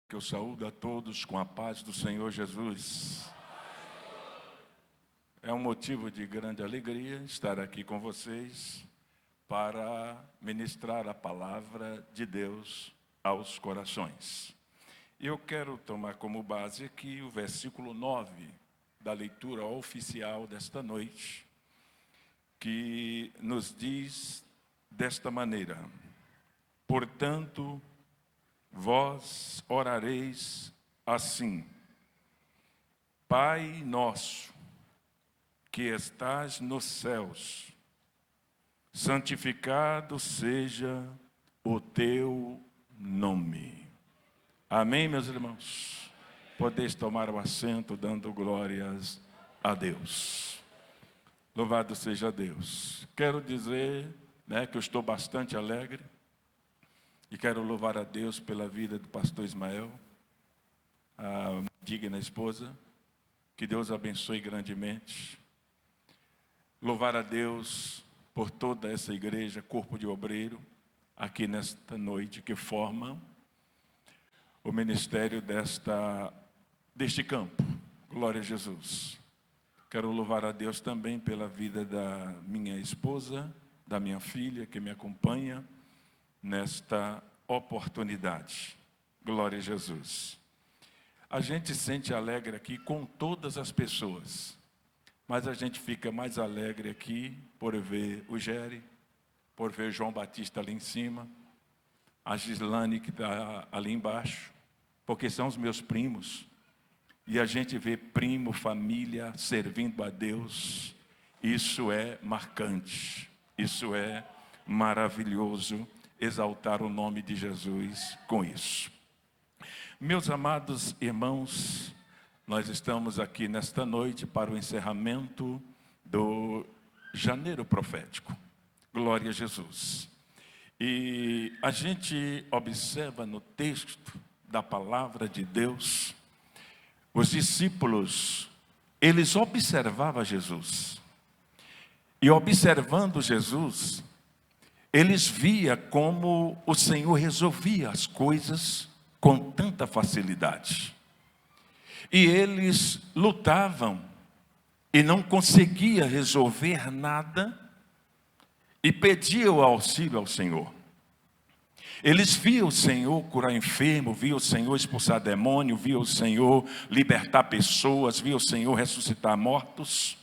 Que eu saúdo a todos com a paz do Senhor Jesus. É um motivo de grande alegria estar aqui com vocês para ministrar a palavra de Deus aos corações. Eu quero tomar como base aqui o versículo 9 da leitura oficial desta noite, que nos diz desta maneira: portanto, vós orareis assim: Pai nosso, que estás nos céus, santificado seja o teu nome. Amém, meus irmãos? Podeis tomar o assento dando glórias a Deus. Louvado seja Deus. Quero dizer, que eu estou bastante alegre. E quero louvar a Deus pela vida do pastor Ismael, a digna esposa. Que Deus abençoe grandemente. Louvar a Deus por toda essa igreja, corpo de obreiro, aqui nesta noite, que forma o ministério deste campo. Glória a Jesus. Quero louvar a Deus também pela vida da minha esposa, da minha filha, que me acompanha nesta oportunidade. Glória a Jesus. A gente se sente alegre aqui com todas as pessoas, mas a gente fica mais alegre aqui por ver o Gere, por ver João Batista ali em cima, a Gislane que está ali embaixo, porque são os meus primos, e a gente vê primo, família servindo a Deus. Isso é marcante, isso é maravilhoso. Exaltar o nome de Jesus com isso. Meus amados irmãos, nós estamos aqui nesta noite para o encerramento do Janeiro Profético. Glória a Jesus. E a gente observa no texto da palavra de Deus, os discípulos, eles observavam Jesus. E observando Jesus, eles viam como o Senhor resolvia as coisas com tanta facilidade. E eles lutavam e não conseguiam resolver nada e pediam auxílio ao Senhor. Eles viam o Senhor curar enfermo, viam o Senhor expulsar demônio, viam o Senhor libertar pessoas, viam o Senhor ressuscitar mortos.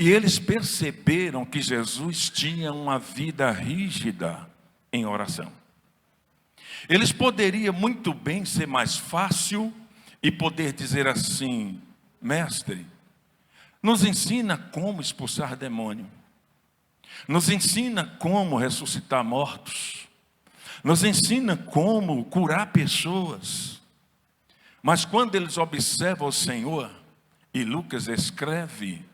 E eles perceberam que Jesus tinha uma vida rígida em oração. Eles poderiam muito bem ser mais fácil e poder dizer assim: mestre, nos ensina como expulsar demônio, nos ensina como ressuscitar mortos, nos ensina como curar pessoas. Mas quando eles observam o Senhor, e Lucas escreve,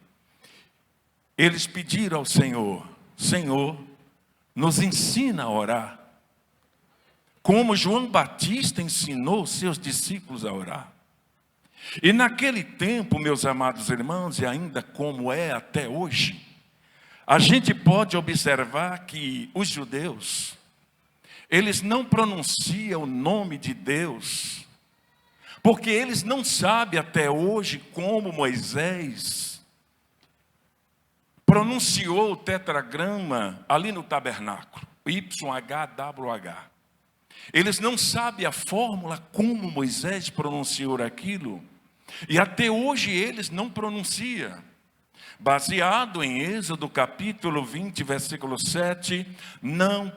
eles pediram ao Senhor: Senhor, nos ensina a orar, como João Batista ensinou seus discípulos a orar. E naquele tempo, meus amados irmãos, e ainda como é até hoje, a gente pode observar que os judeus, eles não pronunciam o nome de Deus, porque eles não sabem até hoje como Moisés pronunciou o tetragrama ali no tabernáculo, YHWH. Eles não sabem a fórmula como Moisés pronunciou aquilo, e até hoje eles não pronunciam. Baseado em Êxodo capítulo 20, versículo 7, não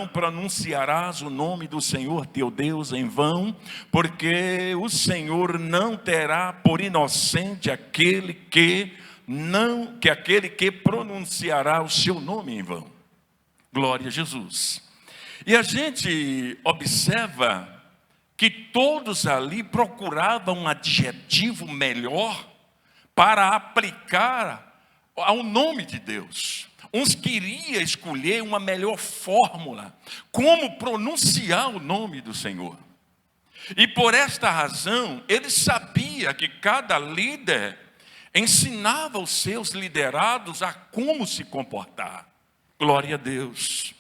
pronunciarás o nome do Senhor teu Deus em vão, porque o Senhor não terá por inocente aquele que pronunciará o seu nome em vão. Glória a Jesus. E a gente observa que todos ali procuravam um adjetivo melhor para aplicar ao nome de Deus. Uns queriam escolher uma melhor fórmula, como pronunciar o nome do Senhor. E por esta razão, ele sabia que cada líder ensinava os seus liderados a como se comportar. Glória a Deus.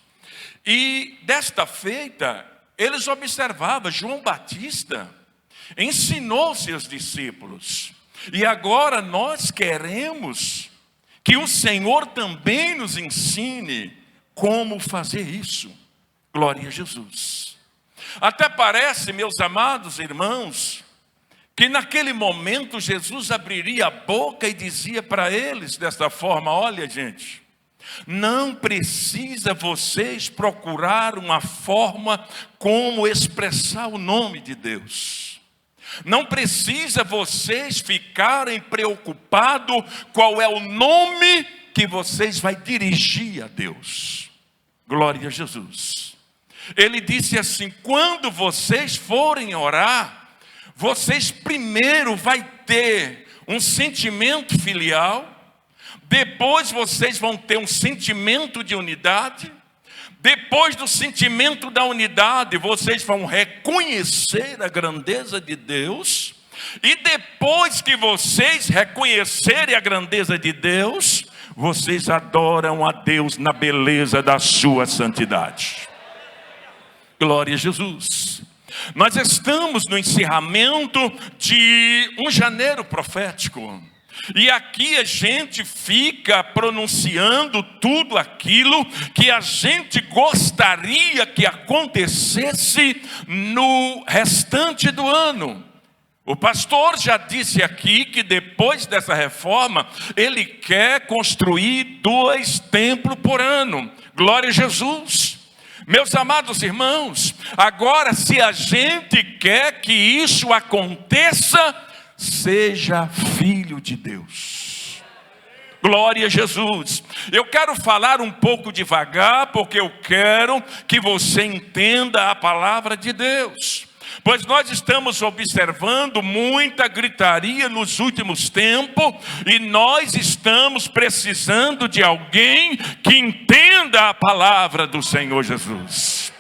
E desta feita, eles observavam, João Batista ensinou seus discípulos. E agora nós queremos que o Senhor também nos ensine como fazer isso. Glória a Jesus. Até parece, meus amados irmãos, que naquele momento Jesus abriria a boca e dizia para eles desta forma: olha, gente, não precisa vocês procurar uma forma como expressar o nome de Deus. Não precisa vocês ficarem preocupados qual é o nome que vocês vão dirigir a Deus. Glória a Jesus. Ele disse assim: quando vocês forem orar, vocês primeiro vai ter um sentimento filial, depois vocês vão ter um sentimento de unidade, depois do sentimento da unidade, vocês vão reconhecer a grandeza de Deus, e depois que vocês reconhecerem a grandeza de Deus, vocês adoram a Deus na beleza da sua santidade. Glória a Jesus. Nós estamos no encerramento de um janeiro profético. E aqui a gente fica pronunciando tudo aquilo que a gente gostaria que acontecesse no restante do ano. O pastor já disse aqui que depois dessa reforma, ele quer construir 2 templos por ano. Glória a Jesus. Meus amados irmãos, agora se a gente quer que isso aconteça, seja filho de Deus. Glória a Jesus. Eu quero falar um pouco devagar, porque eu quero que você entenda a palavra de Deus. Pois nós estamos observando muita gritaria nos últimos tempos, e nós estamos precisando de alguém que entenda a palavra do Senhor Jesus.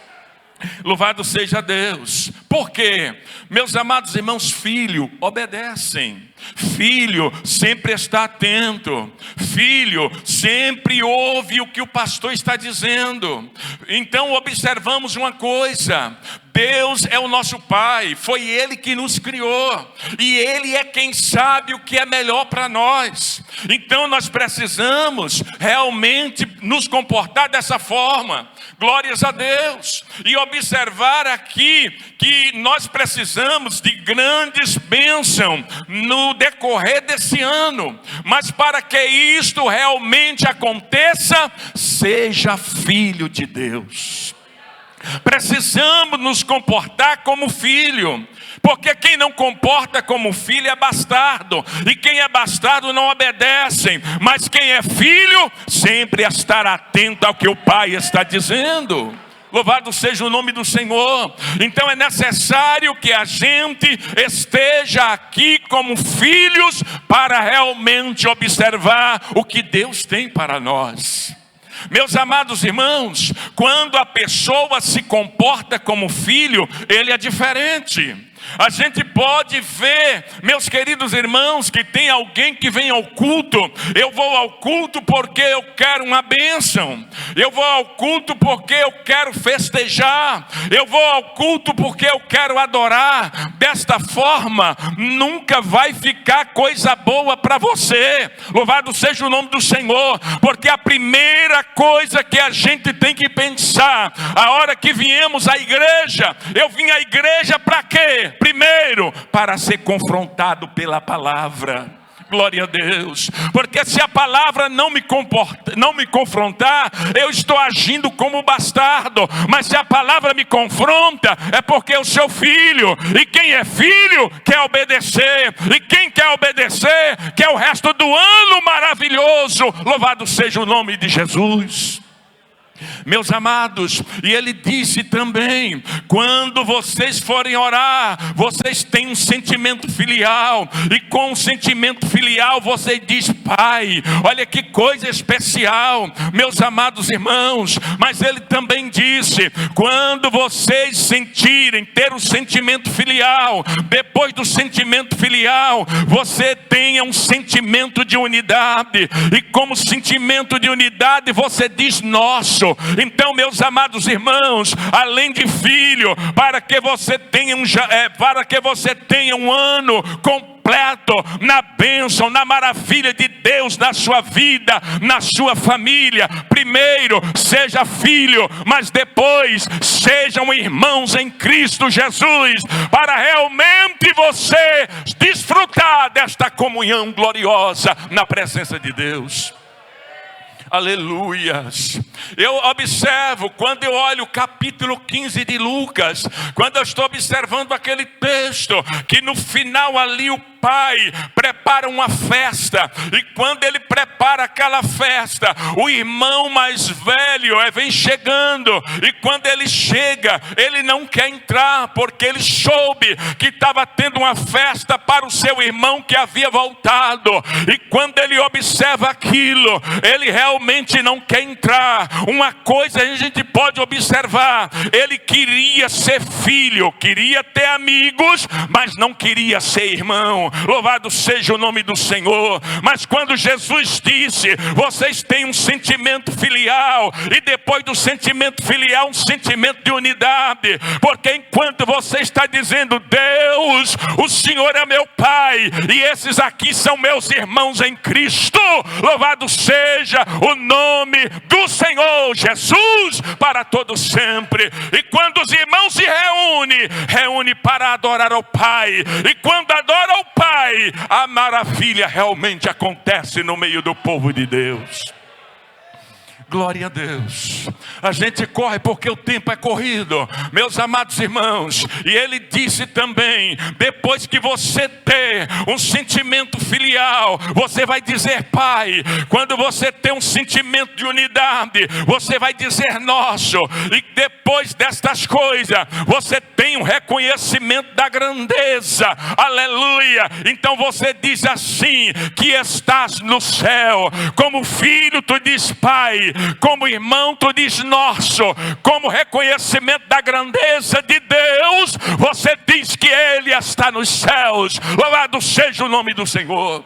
Louvado seja Deus. Por quê? Meus amados irmãos, filho, obedecem. Filho, sempre está atento. Filho, sempre ouve o que o pastor está dizendo. Então observamos uma coisa: Deus é o nosso Pai, foi Ele que nos criou, e Ele é quem sabe o que é melhor para nós. Então nós precisamos realmente nos comportar dessa forma. Glórias a Deus. E observar aqui que nós precisamos de grandes bênçãos no decorrer desse ano. Mas para que isto realmente aconteça, seja filho de Deus. Precisamos nos comportar como filho, porque quem não comporta como filho é bastardo, e quem é bastardo não obedece, mas quem é filho sempre estará atento ao que o pai está dizendo. Louvado seja o nome do Senhor. Então é necessário que a gente esteja aqui como filhos para realmente observar o que Deus tem para nós. Meus amados irmãos, quando a pessoa se comporta como filho, ele é diferente. A gente pode ver, meus queridos irmãos, que tem alguém que vem ao culto. Eu vou ao culto porque eu quero uma bênção. Eu vou ao culto porque eu quero festejar. Eu vou ao culto porque eu quero adorar. Desta forma, nunca vai ficar coisa boa para você. Louvado seja o nome do Senhor. Porque a primeira coisa que a gente tem que pensar, a hora que viemos à igreja, eu vim à igreja para quê? Primeiro, para ser confrontado pela palavra. Glória a Deus. Porque se a palavra não me confrontar, eu estou agindo como bastardo. Mas se a palavra me confronta, é porque eu sou filho. E quem é filho quer obedecer. E quem quer obedecer quer o resto do ano maravilhoso. Louvado seja o nome de Jesus. Meus amados, e ele disse também: quando vocês forem orar, vocês têm um sentimento filial, e com o sentimento filial você diz: Pai. Olha que coisa especial, meus amados irmãos. Mas ele também disse: quando vocês sentirem, ter o sentimento filial, depois do sentimento filial, você tenha um sentimento de unidade, e como sentimento de unidade você diz: nosso. Então, meus amados irmãos, além de filho, para que você tenha um ano completo na bênção, na maravilha de Deus na sua vida, na sua família. Primeiro, seja filho, mas depois sejam irmãos em Cristo Jesus, para realmente você desfrutar desta comunhão gloriosa na presença de Deus. Aleluias. Eu observo, quando eu olho o capítulo 15 de Lucas, quando eu estou observando aquele texto, que no final ali o pai prepara uma festa, e quando ele prepara aquela festa, o irmão mais velho vem chegando, e quando ele chega, ele não quer entrar, porque ele soube que estava tendo uma festa para o seu irmão que havia voltado, e quando ele observa aquilo, ele realmente não quer entrar. Uma coisa a gente pode observar: ele queria ser filho, queria ter amigos, mas não queria ser irmão. Louvado seja o nome do Senhor. Mas quando Jesus disse: vocês têm um sentimento filial, e depois do sentimento filial, um sentimento de unidade, porque enquanto você está dizendo: Deus, o Senhor é meu Pai, e esses aqui são meus irmãos em Cristo, louvado seja o nome do Senhor Jesus para todo sempre. E quando os irmãos se reúnem para adorar ao Pai, e quando adora ao Pai, a maravilha realmente acontece no meio do povo de Deus. Glória a Deus. A gente corre porque o tempo é corrido, meus amados irmãos. E ele disse também: depois que você ter um sentimento filial, você vai dizer Pai. Quando você tem um sentimento de unidade, você vai dizer nosso. E depois destas coisas, você tem um reconhecimento da grandeza. Aleluia. Então você diz assim: que estás no céu. Como filho tu diz Pai, como irmão tu diz nosso. Como reconhecimento da grandeza de Deus, você diz que Ele está nos céus. Louvado seja o nome do Senhor.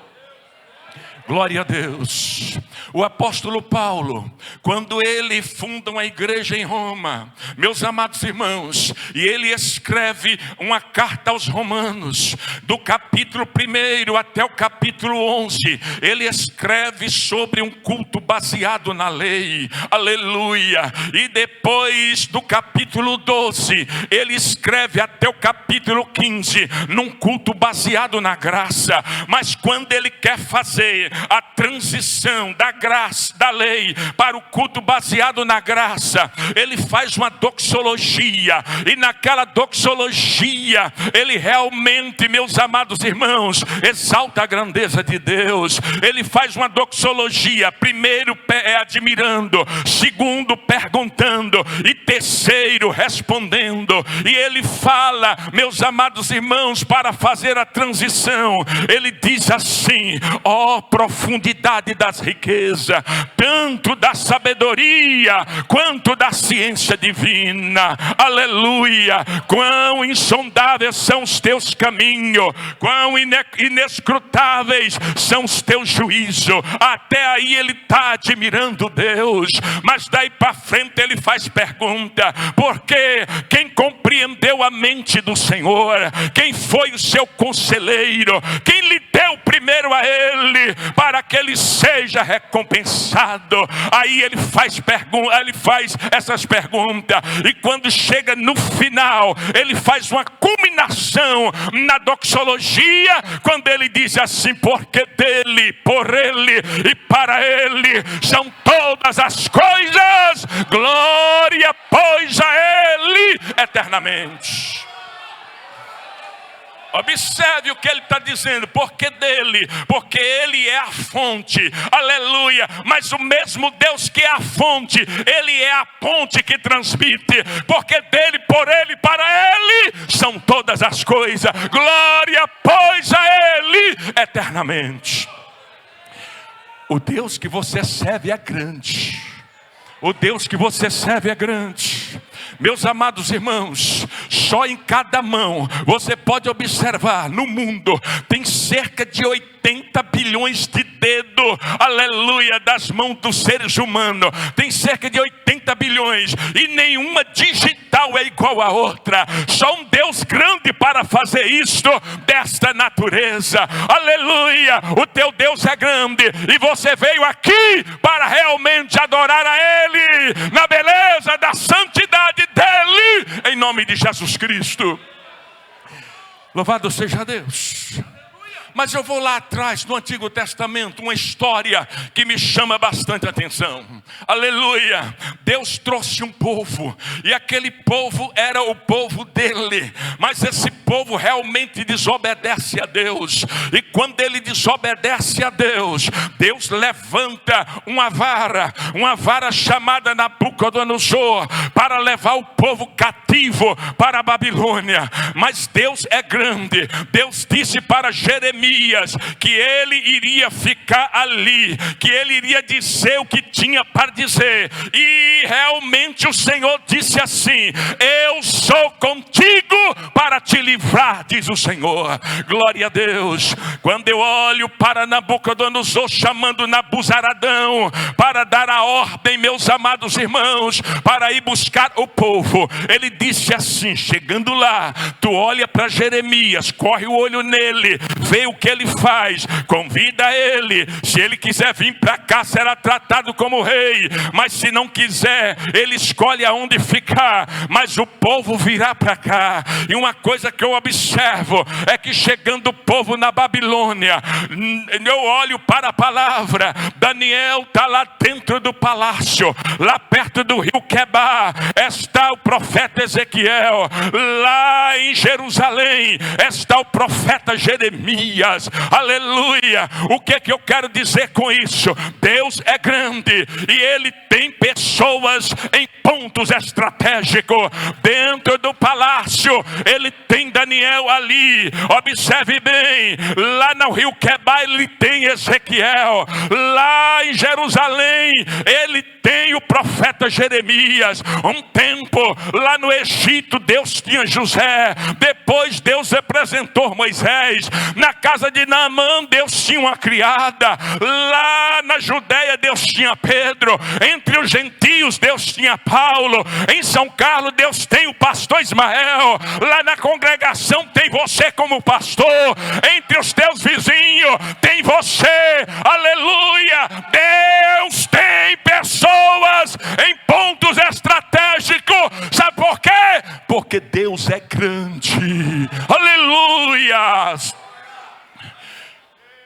Glória a Deus. O apóstolo Paulo, quando ele funda uma igreja em Roma, meus amados irmãos, e ele escreve uma carta aos romanos, do capítulo 1 até o capítulo 11, ele escreve sobre um culto baseado na lei. Aleluia. E depois do capítulo 12, ele escreve até o capítulo 15, num culto baseado na graça. Mas quando ele quer fazer a transição da graça, da lei, para o culto baseado na graça, ele faz uma doxologia, e naquela doxologia, ele realmente, meus amados irmãos, exalta a grandeza de Deus. Ele faz uma doxologia, primeiro admirando, segundo perguntando, e terceiro respondendo. E ele fala, meus amados irmãos, para fazer a transição, ele diz assim: ó profundidade das riquezas, tanto da sabedoria quanto da ciência divina. Aleluia. Quão insondáveis são os teus caminhos, quão inescrutáveis são os teus juízos. Até aí ele está admirando Deus, mas daí para frente ele faz pergunta: porque quem compreendeu a mente do Senhor? Quem foi o seu conselheiro? Quem lhe deu primeiro a ele, para que ele seja recompensado? Aí ele faz essas perguntas, e quando chega no final, ele faz uma culminação na doxologia, quando ele diz assim: porque dele, por ele e para ele são todas as coisas, glória pois a ele eternamente. Observe o que ele está dizendo: porque dele, porque ele é a fonte, aleluia. Mas o mesmo Deus que é a fonte, ele é a ponte que transmite. Porque dele, por ele, para ele são todas as coisas, glória pois a ele eternamente. O Deus que você serve é grande. O Deus que você serve é grande. Meus amados irmãos, só em cada mão, você pode observar, no mundo tem cerca de 80 bilhões de dedos, aleluia, das mãos dos seres humanos. Tem cerca de 80 bilhões e nenhuma digital é igual a outra. Só um Deus grande para fazer isto desta natureza. Aleluia, o teu Deus é grande e você veio aqui para realmente adorar a Ele na beleza da santidade dEle, em nome de Jesus Cristo. Louvado seja Deus. Mas eu vou lá atrás no Antigo Testamento, uma história que me chama bastante atenção. Aleluia! Deus trouxe um povo, e aquele povo era o povo dele. Mas esse povo realmente desobedece a Deus. E quando ele desobedece a Deus, Deus levanta uma vara chamada Nabucodonosor, para levar o povo cativo para a Babilônia. Mas Deus é grande. Deus disse para Jeremias que ele iria ficar ali, que ele iria dizer o que tinha para dizer. E realmente o Senhor disse assim: eu sou contigo para te livrar, diz o Senhor. Glória a Deus. Quando eu olho para Nabucodonosor chamando Nabuzaradão para dar a ordem, meus amados irmãos, para ir buscar o povo, ele disse assim, chegando lá, tu olha para Jeremias, corre o olho nele, vê o que ele faz, convida ele. Se ele quiser vir para cá, será tratado como rei, mas se não quiser, ele escolhe aonde ficar, mas o povo virá para cá. E uma coisa que eu observo é que chegando o povo na Babilônia, eu olho para a palavra, Daniel está lá dentro do palácio, lá perto do rio Quebar está o profeta Ezequiel, lá em Jerusalém está o profeta Jeremias. Aleluia. O que eu quero dizer com isso? Deus é grande e Ele tem pessoas em pontos estratégicos. Dentro do palácio Ele tem Daniel ali, observe bem, lá no rio Quebar Ele tem Ezequiel, lá em Jerusalém Ele tem o profeta Jeremias. Um tempo lá no Egito Deus tinha José, depois Deus apresentou Moisés. Na casa de Naamã Deus tinha uma criada, lá na Judeia Deus tinha Pedro, entre os gentios Deus tinha Paulo, em São Carlos Deus tem o pastor Ismael, lá na congregação tem você como pastor, entre os teus vizinhos tem você. Aleluia. Deus tem pessoas em pontos estratégicos. Sabe por quê? Porque Deus é grande. Aleluia.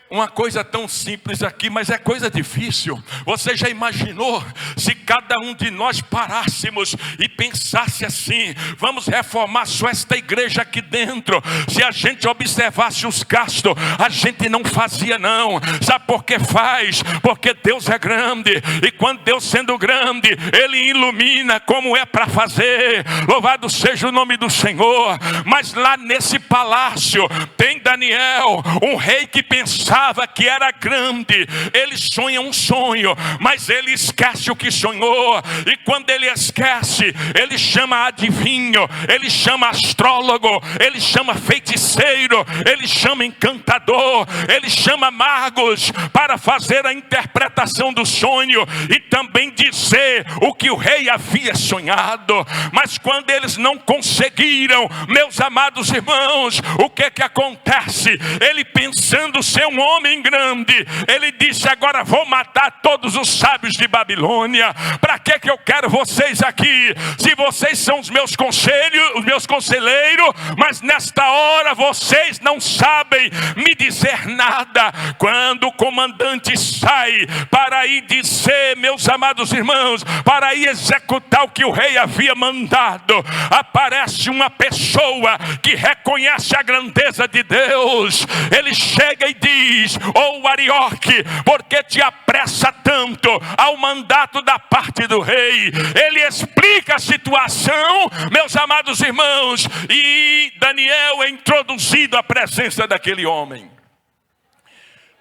Uma coisa tão simples aqui, mas é coisa difícil. Você já imaginou se cada um de nós parássemos e pensasse assim: vamos reformar só esta igreja aqui dentro? Se a gente observasse os gastos, a gente não fazia não. Sabe por que faz? Porque Deus é grande, e quando Deus sendo grande, Ele ilumina como é para fazer. Louvado seja o nome do Senhor. Mas lá nesse palácio tem Daniel, um rei que pensava que era grande. Ele sonha um sonho, mas ele esquece o que sonhou. E quando ele esquece, ele chama adivinho, ele chama astrólogo, ele chama feiticeiro, ele chama encantador, ele chama magos para fazer a interpretação do sonho e também dizer o que o rei havia sonhado. Mas quando eles não conseguiram, meus amados irmãos, o que acontece? Ele, pensando ser um homem grande, ele disse: agora vou matar todos os sábios de Babilônia. Para que eu quero vocês aqui? Se vocês são os meus conselheiros, mas nesta hora vocês não sabem me dizer nada. Quando o comandante sai para ir dizer, meus amados irmãos, para ir executar o que o rei havia mandado, aparece uma pessoa que reconhece a grandeza de Deus. Ele chega e diz: ô Arioque, por que te apressa tanto ao mandato da parte do rei? Ele explica a situação, meus amados irmãos, e Daniel é introduzido à presença daquele homem.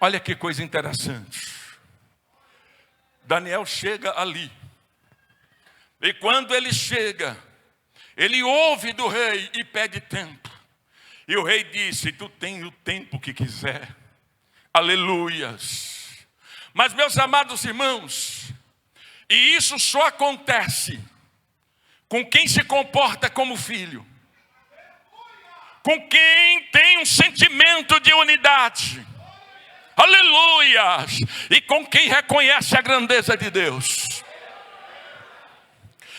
Olha que coisa interessante. Daniel chega ali, e quando ele chega, Ele ouve do rei e pede tempo. E o rei disse: tu tens o tempo que quiser. Aleluias. Mas, meus amados irmãos, e isso só acontece com quem se comporta como filho, com quem tem um sentimento de unidade. Aleluias. E com quem reconhece a grandeza de Deus.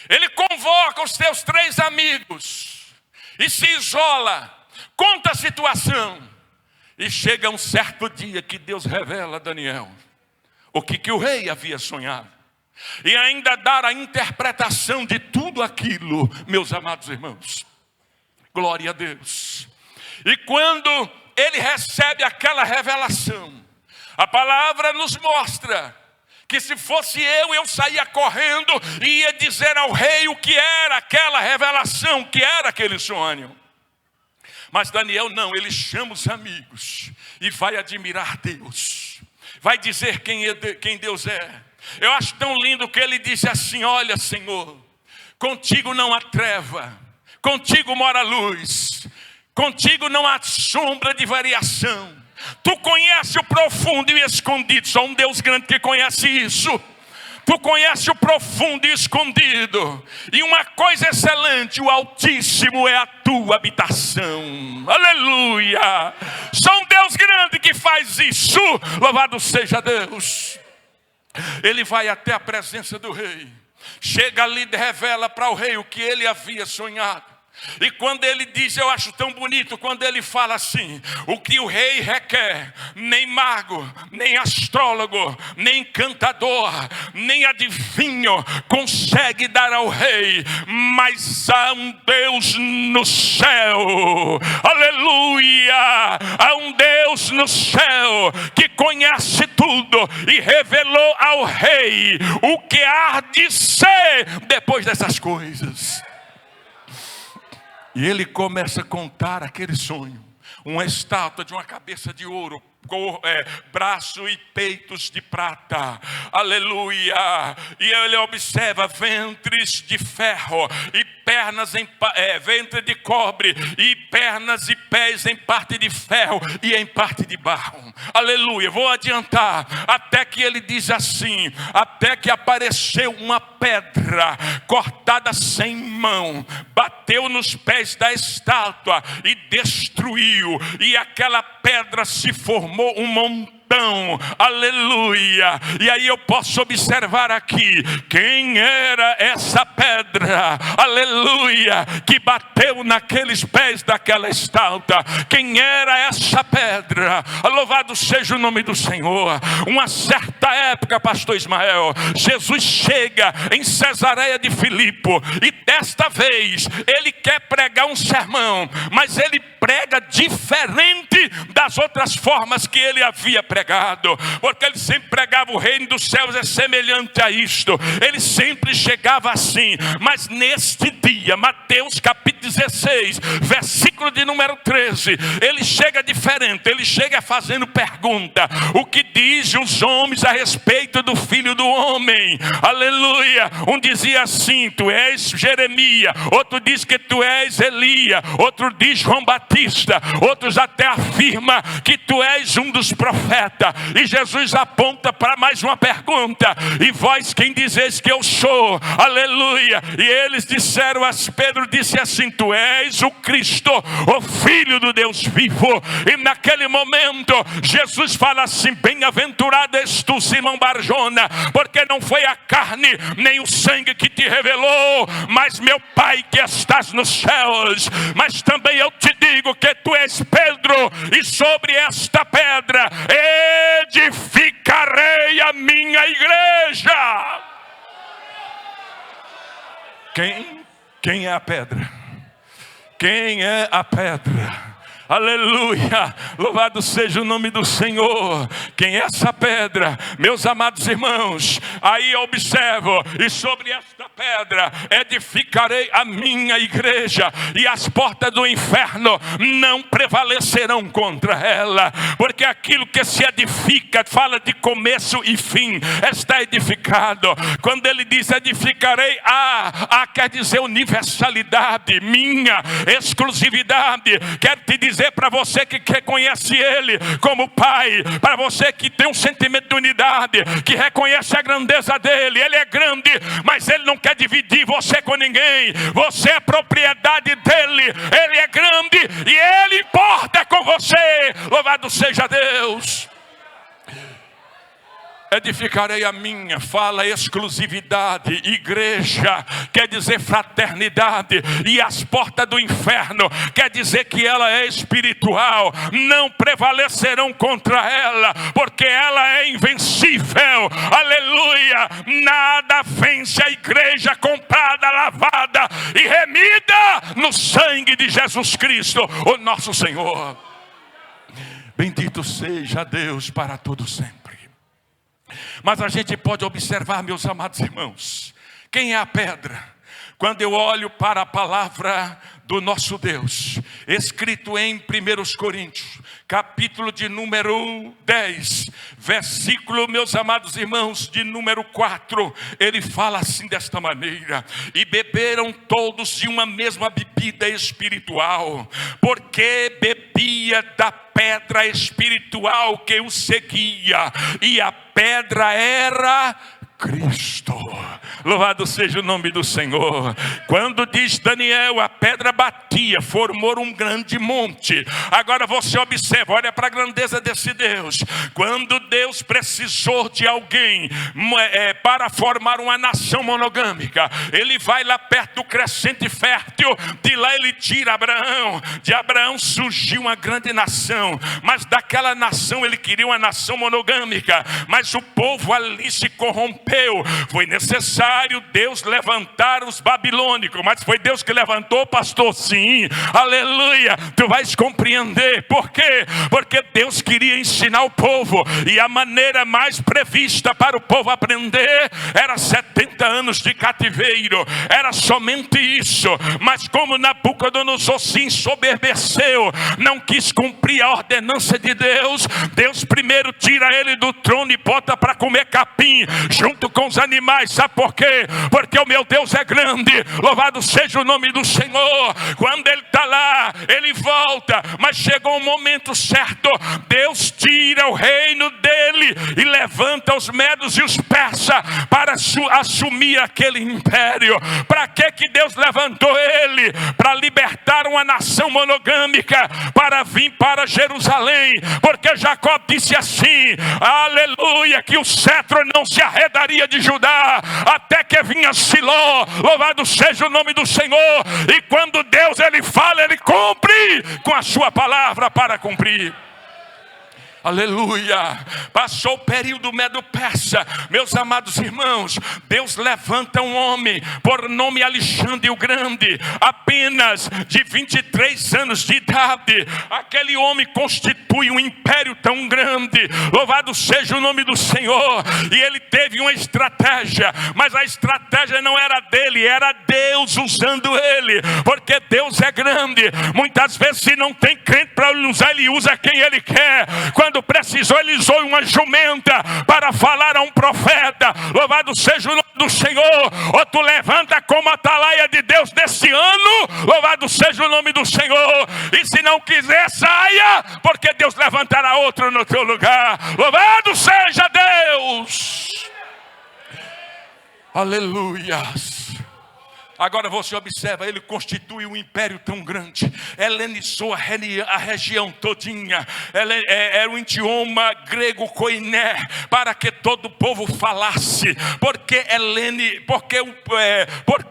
Ele convoca os seus 3 amigos e se isola, conta a situação. E chega um certo dia que Deus revela a Daniel o que o rei havia sonhado. E ainda dar a interpretação de tudo aquilo, meus amados irmãos. Glória a Deus. E quando ele recebe aquela revelação, a palavra nos mostra que se fosse eu saía correndo e ia dizer ao rei o que era aquela revelação, o que era aquele sonho. Mas Daniel não, ele chama os amigos e vai admirar Deus. Vai dizer quem Deus é. Eu acho tão lindo que ele disse assim: olha, Senhor, contigo não há treva, contigo mora a luz, contigo não há sombra de variação. Tu conheces o profundo e o escondido. Só um Deus grande que conhece isso. Tu conheces o profundo e o escondido. E uma coisa excelente: o Altíssimo é a tua habitação. Aleluia. Só um Deus grande que faz isso. Louvado seja Deus. Ele vai até a presença do rei. Chega ali e revela para o rei o que ele havia sonhado. E quando ele diz, eu acho tão bonito quando ele fala assim: o que o rei requer, nem mago, nem astrólogo, nem encantador, nem adivinho consegue dar ao rei, mas há um Deus no céu, aleluia, há um Deus no céu que conhece tudo e revelou ao rei o que há de ser depois dessas coisas. E ele começa a contar aquele sonho. Uma estátua de uma cabeça de ouro, braço e peitos de prata. Aleluia. E ele observa ventres de ferro e pernas ventre de cobre, e pernas e pés em parte de ferro e em parte de barro. Aleluia. Vou adiantar. Até que ele diz assim: até que apareceu uma pedra cortada sem mão, bateu nos pés da estátua e destruiu, e aquela pedra se formou um montão. Aleluia. E aí eu posso observar aqui quem era essa pedra, aleluia, que bateu naqueles pés daquela estátua. Quem era essa pedra? Louvado seja o nome do Senhor. Uma certa época, pastor Ismael, Jesus chega em Cesareia de Filipe, e desta vez ele quer pregar um sermão, mas ele prega diferente das outras formas que ele havia pregado, porque ele sempre pregava: o reino dos céus é semelhante a isto. Ele sempre chegava assim. Mas neste dia, Mateus capítulo 16, versículo de número 13, ele chega diferente. Ele chega fazendo pergunta: o que dizem os homens a respeito do Filho do Homem? Aleluia. Um dizia assim: tu és Jeremias. Outro diz que tu és Elias. Outro diz João Batista. Outros até afirmam que tu és um dos profetas. E Jesus aponta para mais uma pergunta: e vós quem dizeis que eu sou? Aleluia. E eles disseram, Pedro disse assim: tu és o Cristo, o Filho do Deus vivo. E naquele momento Jesus fala assim: bem-aventurado és tu, Simão Barjona, porque não foi a carne nem o sangue que te revelou, mas meu Pai que estás nos céus. Mas também eu te digo que tu és Pedro, e sobre esta pedra edificarei a minha igreja. Quem é a pedra? Quem é a pedra? Aleluia, louvado seja o nome do Senhor. Quem é essa pedra? Meus amados irmãos, aí eu observo, e sobre esta pedra edificarei a minha igreja, e as portas do inferno não prevalecerão contra ela, porque aquilo que se edifica, fala de começo e fim, está edificado. Quando ele diz edificarei, quer dizer universalidade, minha exclusividade. Quero te dizer para você que reconhece Ele como Pai, para você que tem um sentimento de unidade, que reconhece a grandeza dEle. Ele é grande, mas Ele não quer dividir você com ninguém. Você é propriedade dEle. Ele é grande e Ele importa com você. Louvado seja Deus. Edificarei a minha, fala exclusividade, igreja, quer dizer fraternidade, e as portas do inferno, quer dizer que ela é espiritual, não prevalecerão contra ela, porque ela é invencível. Aleluia, nada vence a igreja comprada, lavada e remida no sangue de Jesus Cristo, o nosso Senhor. Bendito seja Deus para todo sempre. Mas a gente pode observar, meus amados irmãos, quem é a pedra? Quando eu olho para a palavra do nosso Deus, escrito em 1 Coríntios, capítulo de número 10, versículo, meus amados irmãos, de número 4, ele fala assim desta maneira: e beberam todos de uma mesma bebida espiritual, porque bebia da pedra espiritual que o seguia, e a pedra era Cristo. Louvado seja o nome do Senhor. Quando diz Daniel, a pedra batia, formou um grande monte. Agora você observa, olha para a grandeza desse Deus. Quando Deus precisou de alguém para formar uma nação monogâmica, ele vai lá perto do crescente fértil, de lá ele tira Abraão. De Abraão surgiu uma grande nação, mas daquela nação ele queria uma nação monogâmica, mas o povo ali se corrompeu. Foi necessário Deus levantar os babilônicos, mas foi Deus que levantou, pastor? Sim, aleluia. Tu vais compreender por quê? Porque Deus queria ensinar o povo, e a maneira mais prevista para o povo aprender era 70 anos de cativeiro, era somente isso. Mas como Nabucodonosor se ensoberbeceu, não quis cumprir a ordenança de Deus, Deus primeiro tira ele do trono e bota para comer capim junto com os animais. Sabe por quê? Porque o meu Deus é grande. Louvado seja o nome do Senhor. Quando ele está lá, ele volta, mas chegou um momento certo, Deus tira o reino dele e levanta os medos e os persas para assumir aquele império. Para que Deus levantou ele? Para libertar uma nação monogâmica, para vir para Jerusalém, porque Jacó disse assim, aleluia, que o cetro não se arredaria de Judá até que vinha Siló. Louvado seja o nome do Senhor. E quando Deus ele fala, ele cumpre com a sua palavra para cumprir. Aleluia. Passou o período Medo-Persa, meus amados irmãos, Deus levanta um homem por nome Alexandre o Grande, apenas de 23 anos de idade. Aquele homem constitui um império tão grande. Louvado seja o nome do Senhor. E ele teve uma estratégia, mas a estratégia não era dele, era Deus usando ele, porque Deus é grande. Muitas vezes, se não tem crente para ele usar, ele usa quem ele quer. Quando precisou, ele usou uma jumenta para falar a um profeta. Louvado seja o nome do Senhor. Ou tu levanta como atalaia de Deus desse ano, louvado seja o nome do Senhor. E se não quiser, saia, porque Deus levantará outro no teu lugar. Louvado seja Deus. Aleluias. Agora você observa, ele constitui um império tão grande, helenizou a região todinha. Era um idioma grego koiné, para que todo o povo falasse. Porque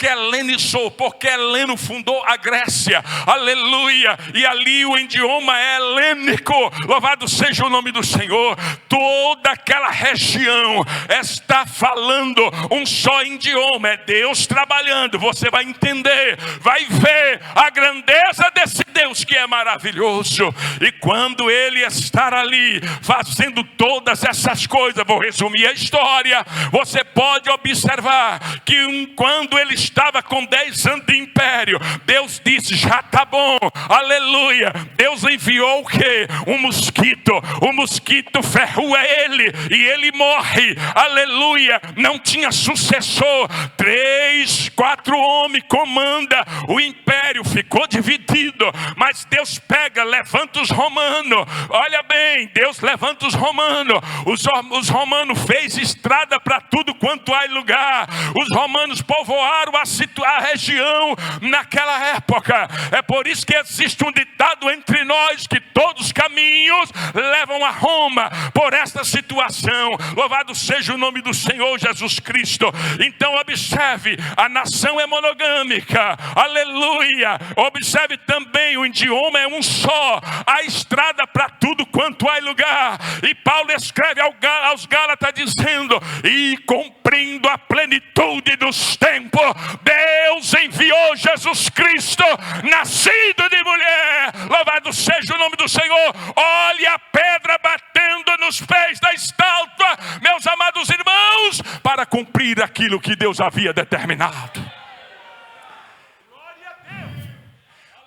helenizou, porque Heleno fundou a Grécia, aleluia. E ali o idioma é helênico, louvado seja o nome do Senhor. Toda aquela região está falando um só idioma, é Deus trabalhando. Você você vai entender, vai ver a grandeza desse Deus que é maravilhoso. E quando ele estar ali fazendo todas essas coisas, vou resumir a história, você pode observar que quando ele estava com 10 anos de império, Deus disse, já está bom, aleluia. Deus enviou o quê? Um mosquito. O mosquito ferrua ele e ele morre, aleluia. Não tinha sucessor. 3, 4 homens comanda o império, ficou dividido. Mas Deus pega, levanta os romanos. Olha bem, Deus levanta os romanos. Os romanos fez estrada para tudo quanto há lugar. Os romanos povoaram a região naquela época. É por isso que existe um ditado entre nós, que todos os caminhos levam a Roma. Por esta situação, louvado seja o nome do Senhor Jesus Cristo. Então observe, a nação é monogâmica, aleluia. Observe também, o idioma é um só, a estrada para tudo quanto há lugar. E Paulo escreve aos Gálatas dizendo, e cumprindo a plenitude dos tempos, Deus enviou Jesus Cristo, nascido de mulher. Louvado seja o nome do Senhor. Olhe a pedra batendo nos pés da estátua, meus amados irmãos, para cumprir aquilo que Deus havia determinado.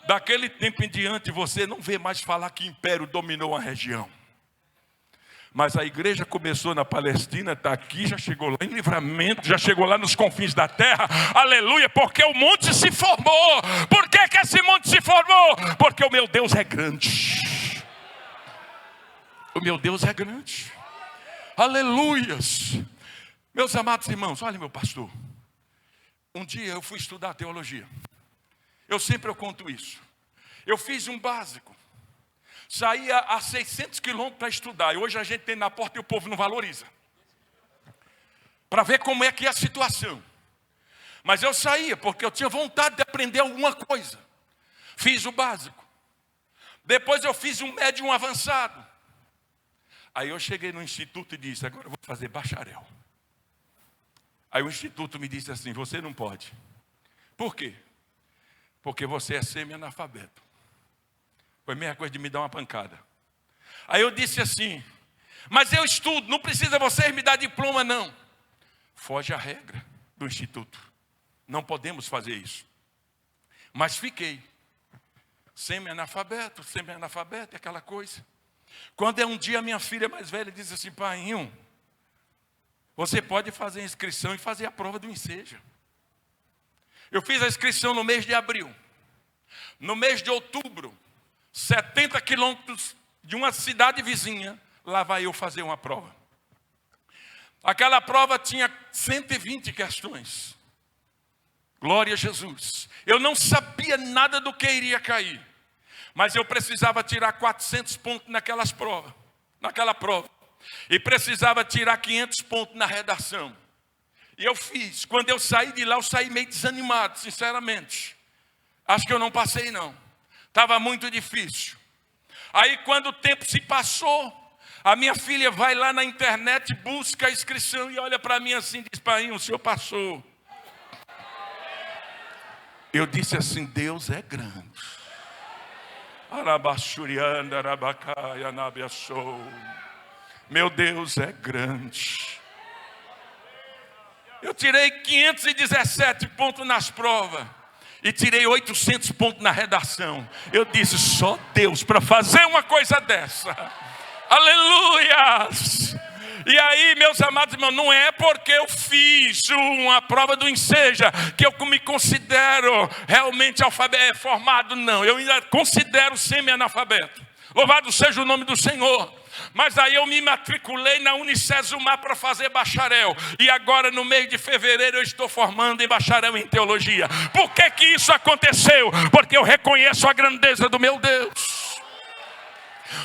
Daquele tempo em diante, você não vê mais falar que império dominou a região. Mas a igreja começou na Palestina, está aqui, já chegou lá em Livramento, já chegou lá nos confins da terra, aleluia, porque o monte se formou. Por que esse monte se formou? Porque o meu Deus é grande. O meu Deus é grande, aleluias. Meus amados irmãos, olha meu pastor, um dia eu fui estudar teologia. Eu sempre conto isso. Eu fiz um básico. Saía a 600 quilômetros para estudar. E hoje a gente tem na porta e o povo não valoriza. Para ver como é que é a situação. Mas eu saía porque eu tinha vontade de aprender alguma coisa. Fiz o básico. Depois eu fiz um médio e um avançado. Aí eu cheguei no instituto e disse, agora eu vou fazer bacharel. Aí o instituto me disse assim, você não pode. Por quê? Porque você é semi-analfabeto. Foi a mesma coisa de me dar uma pancada. Aí eu disse assim, mas eu estudo, não precisa vocês me dar diploma não. Foge a regra do instituto. Não podemos fazer isso. Mas fiquei. Semi-analfabeto, aquela coisa. Quando é um dia, minha filha mais velha diz assim, paiinho, você pode fazer a inscrição e fazer a prova do ensejo. Eu fiz a inscrição no mês de abril. No mês de outubro, 70 quilômetros de uma cidade vizinha, lá vai eu fazer uma prova. Aquela prova tinha 120 questões. Glória a Jesus. Eu não sabia nada do que iria cair. Mas eu precisava tirar 400 pontos naquela prova. E precisava tirar 500 pontos na redação. E eu fiz. Quando eu saí de lá, eu saí meio desanimado, sinceramente. Acho que eu não passei não. Estava muito difícil. Aí quando o tempo se passou, a minha filha vai lá na internet, busca a inscrição e olha para mim assim, diz, pai, o senhor passou. Eu disse assim, Deus é grande. Meu Deus é grande. Eu tirei 517 pontos nas provas. E tirei 800 pontos na redação. Eu disse, só Deus para fazer uma coisa dessa. Aleluias! E aí, meus amados irmãos, não é porque eu fiz uma prova do Enseja que eu me considero realmente formado, não. Eu ainda considero semi-analfabeto. Louvado seja o nome do Senhor. Mas aí eu me matriculei na Unicesumar para fazer bacharel. E agora no mês de fevereiro eu estou formando em bacharel em teologia. Por que isso aconteceu? Porque eu reconheço a grandeza do meu Deus.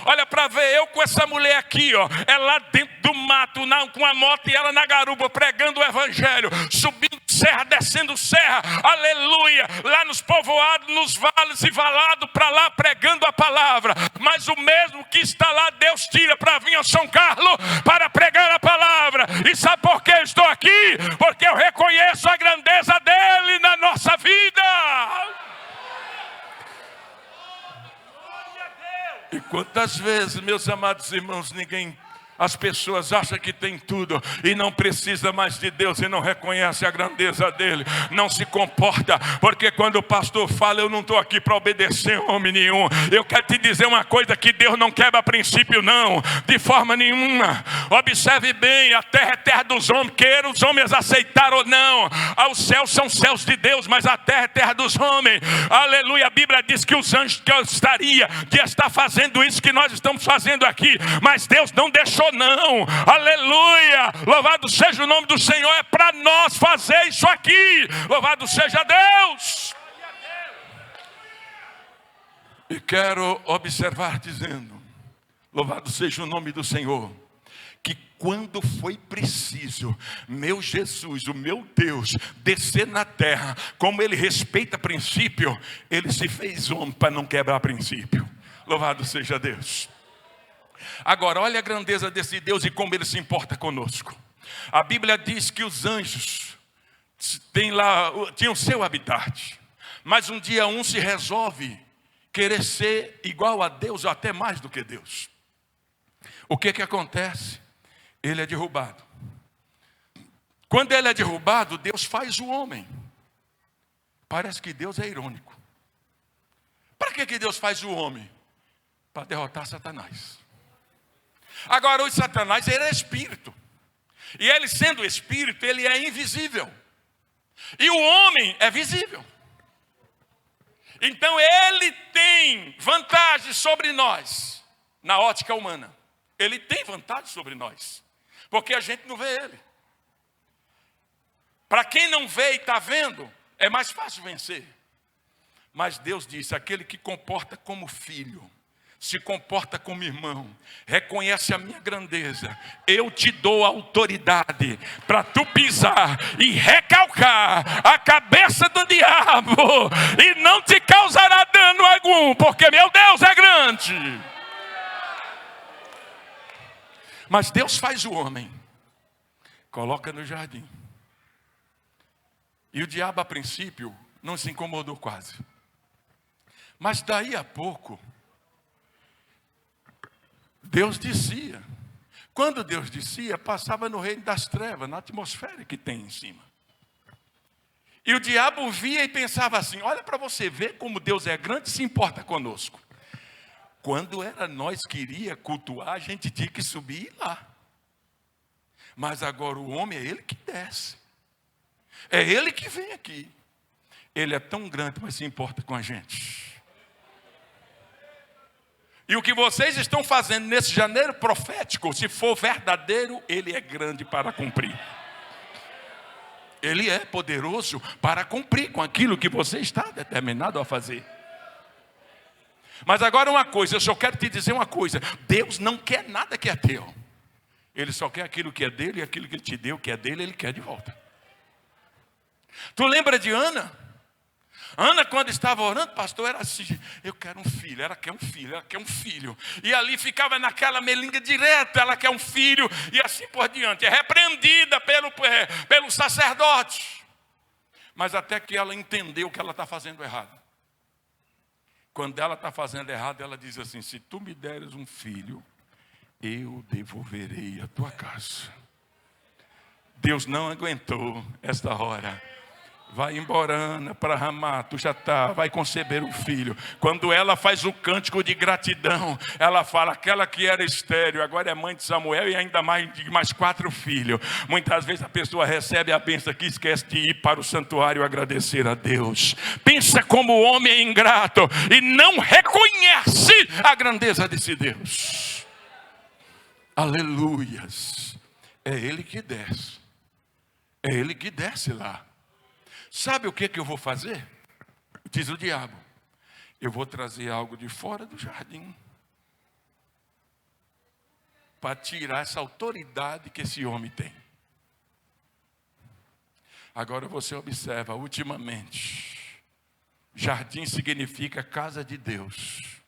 Olha para ver, eu com essa mulher aqui, ó, ela dentro do mato, com a moto e ela na garupa, pregando o evangelho, subindo serra, descendo serra, aleluia, lá nos povoados, nos vales e valados, para lá pregando a palavra. Mas o mesmo que está lá, Deus tira para vir a São Carlos para pregar a palavra. E sabe por que eu estou aqui? Porque eu reconheço a grandeza dele na nossa vida. Quantas vezes, meus amados irmãos, as pessoas acham que tem tudo e não precisa mais de Deus e não reconhece a grandeza dele, não se comporta, porque quando o pastor fala, eu não estou aqui para obedecer homem nenhum. Eu quero te dizer uma coisa, que Deus não quebra princípio não, de forma nenhuma. Observe bem, a terra é terra dos homens, queira os homens aceitar ou não. Os céus são céus de Deus, mas a terra é terra dos homens. Aleluia, a Bíblia diz que os anjos gostaria de estar fazendo isso que nós estamos fazendo aqui, mas Deus não deixou não, aleluia, louvado seja o nome do Senhor. É para nós fazer isso aqui, louvado seja Deus. E quero observar dizendo, louvado seja o nome do Senhor, que quando foi preciso, meu Jesus, o meu Deus, descer na terra, como ele respeita princípio, ele se fez homem para não quebrar princípio, louvado seja Deus. Agora, olha a grandeza desse Deus e como ele se importa conosco. A Bíblia diz que os anjos tinham seu habitat, mas um dia um se resolve querer ser igual a Deus, ou até mais do que Deus. O que acontece? Ele é derrubado. Quando ele é derrubado, Deus faz o homem. Parece que Deus é irônico. Para que Deus faz o homem? Para derrotar Satanás. Agora, o Satanás, ele é espírito. E ele sendo espírito, ele é invisível. E o homem é visível. Então, ele tem vantagem sobre nós, na ótica humana. Ele tem vantagem sobre nós, porque a gente não vê ele. Para quem não vê e está vendo, é mais fácil vencer. Mas Deus disse, aquele que comporta como filho, se comporta como irmão, reconhece a minha grandeza, eu te dou autoridade para tu pisar e recalcar a cabeça do diabo, e não te causará dano algum, porque meu Deus é grande. Mas Deus faz o homem, coloca no jardim, e o diabo a princípio não se incomodou quase, mas daí a pouco Deus descia. Quando Deus descia, passava no reino das trevas, na atmosfera que tem em cima. E o diabo via e pensava assim, olha para você ver como Deus é grande e se importa conosco. Quando era nós que iria cultuar, a gente tinha que subir lá. Mas agora o homem é ele que desce. É ele que vem aqui. Ele é tão grande, mas se importa com a gente. E o que vocês estão fazendo nesse janeiro profético, se for verdadeiro, ele é grande para cumprir. Ele é poderoso para cumprir com aquilo que você está determinado a fazer. Mas agora uma coisa, eu só quero te dizer uma coisa. Deus não quer nada que é teu. Ele só quer aquilo que é dele, e aquilo que ele te deu, que é dele, ele quer de volta. Tu lembra de Ana? Ana, quando estava orando, pastor, era assim, eu quero um filho, ela quer um filho, ela quer um filho. E ali ficava naquela melinga direta, ela quer um filho, e assim por diante. É repreendida pelo sacerdote. Mas até que ela entendeu que ela está fazendo errado. Quando ela está fazendo errado, ela diz assim, se tu me deres um filho, eu devolverei a tua casa. Deus não aguentou esta hora. Vai embora, Ana, para Ramá, tu já vai conceber um filho. Quando ela faz o cântico de gratidão, ela fala, aquela que era estéril, agora é mãe de Samuel e ainda mais 4 filhos. Muitas vezes a pessoa recebe a bênção aqui, esquece de ir para o santuário agradecer a Deus. Pensa como o homem é ingrato e não reconhece a grandeza desse Deus. Aleluias. É Ele que desce. É Ele que desce lá. Sabe o que eu vou fazer? Diz o diabo. Eu vou trazer algo de fora do jardim. Para tirar essa autoridade que esse homem tem. Agora você observa, ultimamente. Jardim significa casa de Deus.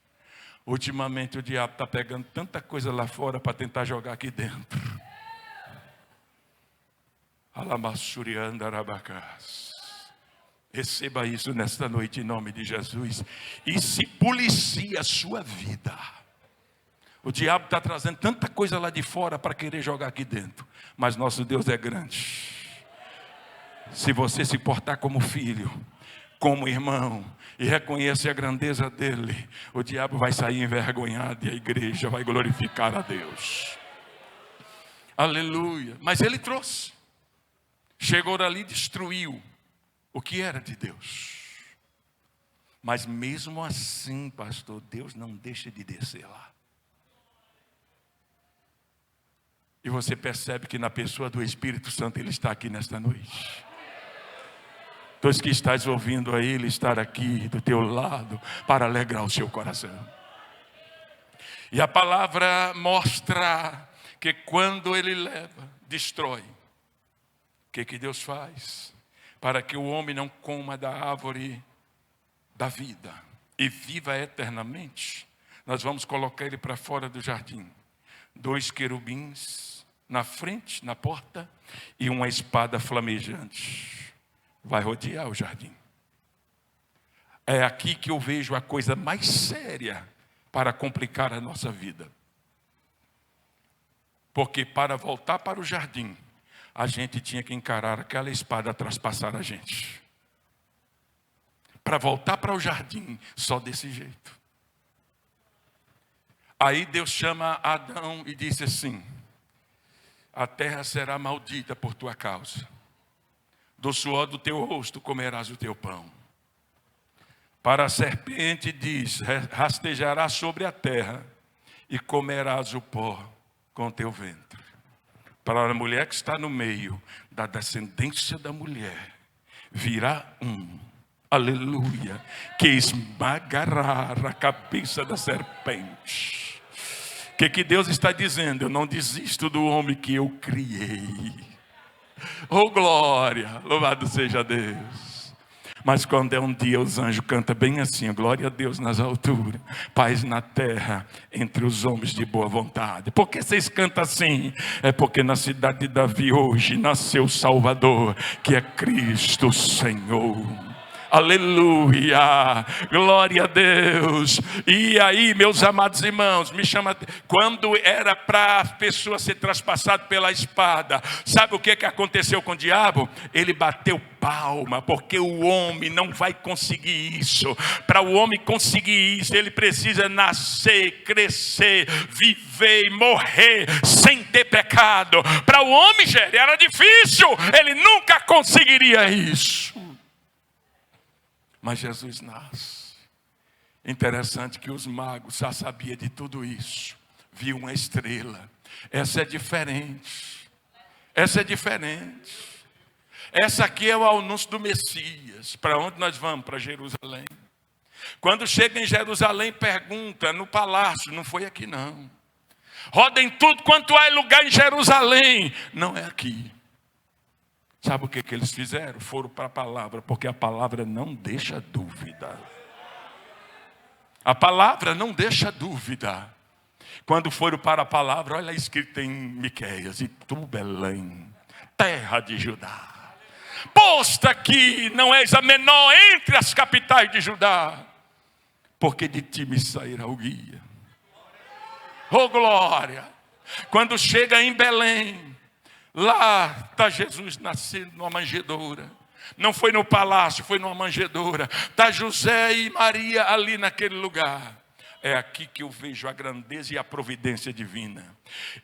Ultimamente o diabo está pegando tanta coisa lá fora para tentar jogar aqui dentro. Alamassurianda Arabacás. Receba isso nesta noite em nome de Jesus. E se policie a sua vida. O diabo está trazendo tanta coisa lá de fora para querer jogar aqui dentro. Mas nosso Deus é grande. Se você se portar como filho, como irmão, e reconhecer a grandeza dele, o diabo vai sair envergonhado e a igreja vai glorificar a Deus. Aleluia. Mas ele trouxe. Chegou ali e destruiu o que era de Deus. Mas mesmo assim, pastor, Deus não deixa de descer lá. E você percebe que na pessoa do Espírito Santo ele está aqui nesta noite. Todos que estás ouvindo a Ele estar aqui do teu lado para alegrar o seu coração. E a palavra mostra que quando Ele leva, destrói. O que Deus faz? Para que o homem não coma da árvore da vida e viva eternamente. Nós vamos colocar ele para fora do jardim. 2 querubins na frente, na porta, e uma espada flamejante. Vai rodear o jardim. É aqui que eu vejo a coisa mais séria para complicar a nossa vida. Porque para voltar para o jardim, a gente tinha que encarar aquela espada traspassar a gente. Para voltar para o jardim, só desse jeito. Aí Deus chama Adão e disse assim: a terra será maldita por tua causa. Do suor do teu rosto comerás o teu pão. Para a serpente diz: rastejarás sobre a terra e comerás o pó com o teu ventre. Para a mulher que está no meio, da descendência da mulher, virá aleluia, que esmagará a cabeça da serpente. O que Deus está dizendo? Eu não desisto do homem que eu criei. Oh glória, louvado seja Deus. Mas quando é um dia os anjos cantam bem assim: glória a Deus nas alturas, paz na terra entre os homens de boa vontade. Por que vocês cantam assim? É porque na cidade de Davi hoje nasceu o Salvador, que é Cristo Senhor. Aleluia, glória a Deus. E aí, meus amados irmãos, me chama, quando era para a pessoa ser traspassada pela espada, sabe o que aconteceu com o diabo? Ele bateu palma, porque o homem não vai conseguir isso. Para o homem conseguir isso, ele precisa nascer, crescer, viver e morrer sem ter pecado. Para o homem, gente, era difícil, ele nunca conseguiria isso. Mas Jesus nasce. Interessante que os magos já sabiam de tudo isso. Viu uma estrela. Essa é diferente. Essa é diferente. Essa aqui é o anúncio do Messias. Para onde nós vamos? Para Jerusalém. Quando chega em Jerusalém, pergunta no palácio. Não foi aqui não. Roda em tudo quanto há lugar em Jerusalém. Não é aqui. Sabe o que eles fizeram? Foram para a palavra, porque a palavra não deixa dúvida. A palavra não deixa dúvida. Quando foram para a palavra, olha escrito em Miqueias: e tu, Belém, terra de Judá, posta aqui, não és a menor entre as capitais de Judá, porque de ti me sairá o guia. Oh glória! Quando chega em Belém, lá está Jesus nascendo numa manjedoura. Não foi no palácio, foi numa manjedoura. Está José e Maria ali naquele lugar. É aqui que eu vejo a grandeza e a providência divina.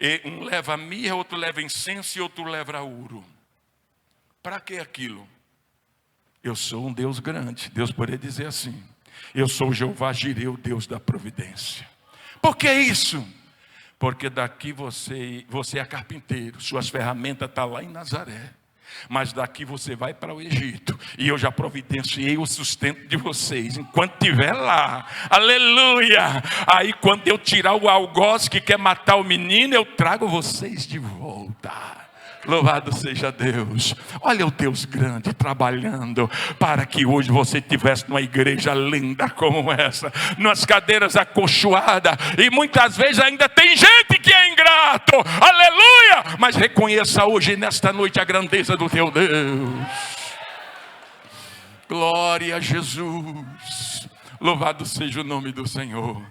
E um leva mirra, outro leva incenso e outro leva ouro. Para que aquilo? Eu sou um Deus grande. Deus poderia dizer assim: eu sou Jeová Jireh, o Deus da providência. Por que isso? Porque daqui você é carpinteiro, suas ferramentas estão lá em Nazaré. Mas daqui você vai para o Egito, e eu já providenciei o sustento de vocês, enquanto estiver lá, aleluia. Aí quando eu tirar o algoz que quer matar o menino, eu trago vocês de volta. Louvado seja Deus. Olha o Deus grande trabalhando para que hoje você estivesse numa igreja linda como essa, nas cadeiras acolchoadas, e muitas vezes ainda tem gente que é ingrato, aleluia, mas reconheça hoje nesta noite a grandeza do teu Deus. Glória a Jesus. Louvado seja o nome do Senhor.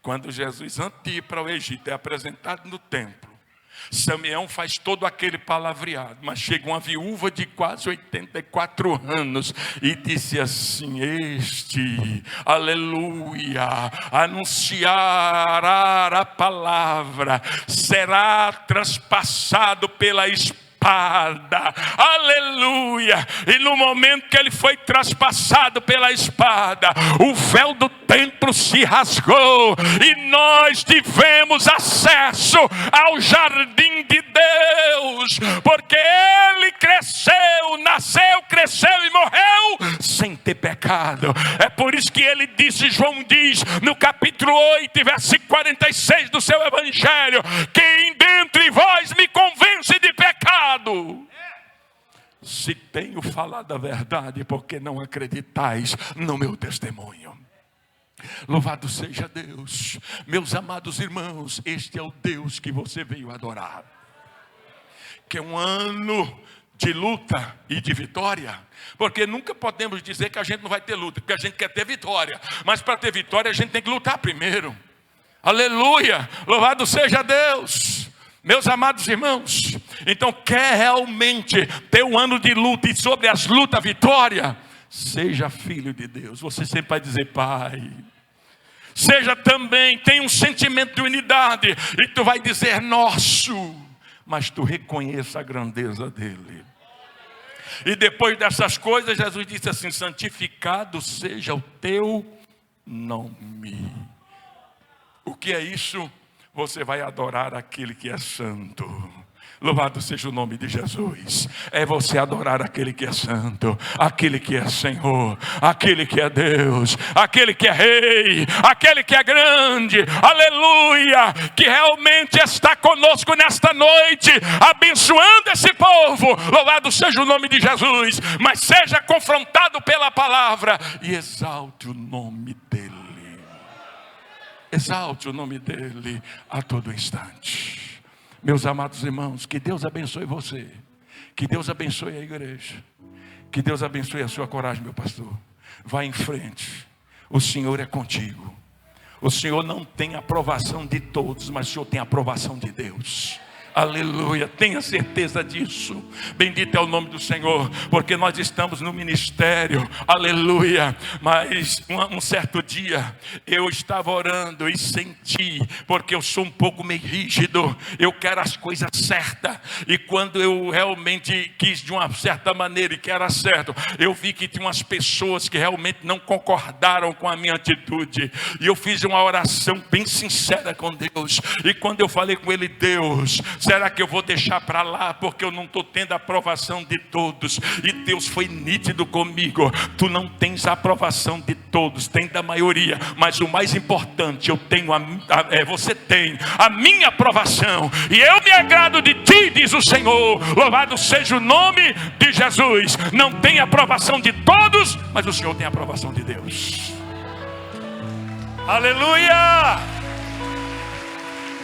Quando Jesus, antes de ir para o Egito, é apresentado no templo, Simeão faz todo aquele palavreado, mas chega uma viúva de quase 84 anos e disse assim: aleluia, anunciará a palavra, será traspassado pela espada. Aleluia. E no momento que ele foi traspassado pela espada, o véu do templo se rasgou e nós tivemos acesso ao jardim de Deus, porque ele nasceu, cresceu e morreu sem ter pecado. É por isso que ele disse, João diz no capítulo 8, versículo 46 do seu evangelho: quem dentre vós me convence de pecado? Se tenho falado a verdade, porque não acreditais no meu testemunho. Louvado seja Deus. Meus amados irmãos, este é o Deus que você veio adorar. Que é um ano de luta e de vitória. Porque nunca podemos dizer que a gente não vai ter luta, porque a gente quer ter vitória. Mas para ter vitória a gente tem que lutar primeiro. Aleluia, louvado seja Deus. Meus amados irmãos, então quer realmente ter um ano de luta e sobre as lutas vitória? Seja filho de Deus. Você sempre vai dizer Pai. Seja também, tem um sentimento de unidade e tu vai dizer nosso, mas tu reconheça a grandeza dele. E depois dessas coisas Jesus disse assim: santificado seja o teu nome. O que é isso? Você vai adorar aquele que é santo. Louvado seja o nome de Jesus. É você adorar aquele que é santo, aquele que é Senhor, aquele que é Deus, aquele que é Rei, aquele que é grande, aleluia, que realmente está conosco nesta noite, abençoando esse povo. Louvado seja o nome de Jesus. Mas seja confrontado pela palavra e exalte o nome dele. Exalte o nome dele a todo instante. Meus amados irmãos, que Deus abençoe você. Que Deus abençoe a igreja. Que Deus abençoe a sua coragem, meu pastor. Vá em frente. O Senhor é contigo. O Senhor não tem aprovação de todos, mas o Senhor tem aprovação de Deus. Aleluia, tenha certeza disso. Bendito é o nome do Senhor, porque nós estamos no ministério, aleluia. Mas um certo dia eu estava orando e senti, porque eu sou um pouco meio rígido, eu quero as coisas certas. E quando eu realmente quis de uma certa maneira e que era certo, eu vi que tinha umas pessoas que realmente não concordaram com a minha atitude. E eu fiz uma oração bem sincera com Deus. E quando eu falei com Ele: Deus, será que eu vou deixar para lá porque eu não estou tendo a aprovação de todos? E Deus foi nítido comigo: tu não tens a aprovação de todos, tem da maioria, mas o mais importante, eu tenho você tem a minha aprovação, e eu me agrado de ti, diz o Senhor. Louvado seja o nome de Jesus. Não tem a aprovação de todos, mas o Senhor tem a aprovação de Deus. Aleluia.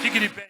Fique de pé.